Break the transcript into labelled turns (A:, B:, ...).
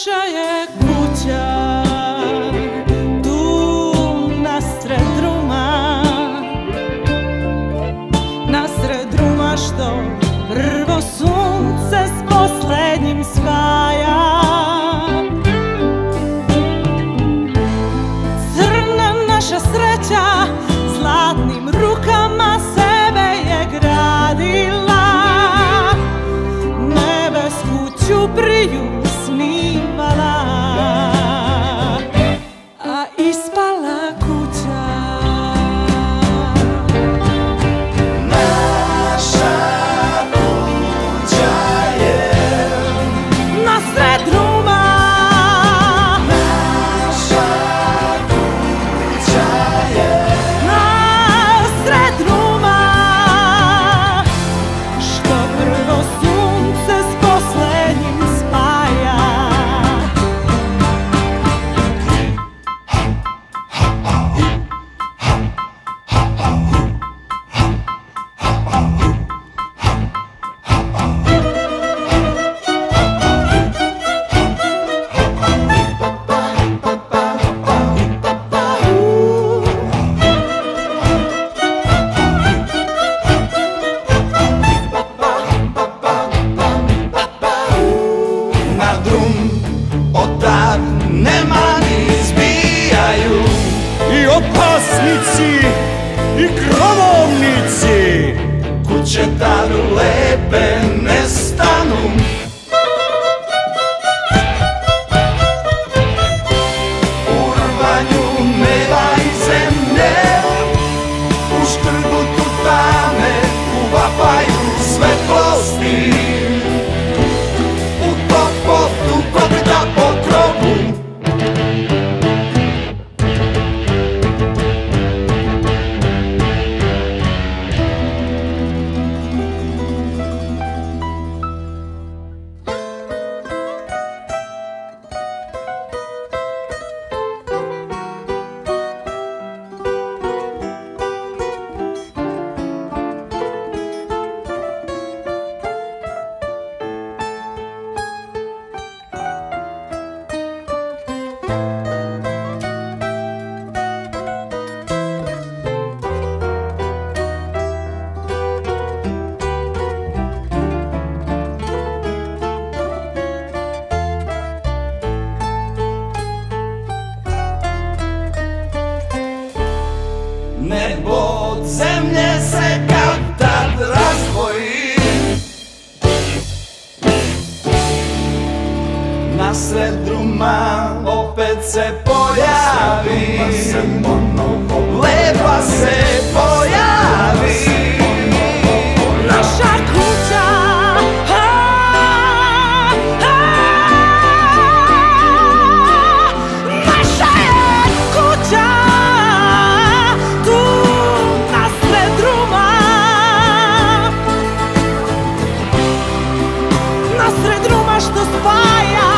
A: Naša je kuća tu nasred druma, nasred druma što prvo sunce s poslednjim spaja. Crna naša sreća zlatnim rukama sebe je gradila, nebesku ćupriju snivala, a ispala kuća.
B: Naša kuća je
A: nasred druma,
B: naša kuća je
A: nasred druma, što prvo sunce s poslednjim spaja.
B: na drum otad nema ni zbijaju
C: I opasnici i gromovnici.
B: kuće tad lepe nestanu. U rvanju neba i zemlje, u škrgutu tame, u vapaju svetlosti, u topotu kopita po krovu. Nebo od zemlje se kad tad razdvoji, nasred druma opet se pojavi, lepa se pojavi.
A: Naša kuća, naša je kuća tu nasred druma, nasred druma što spaja.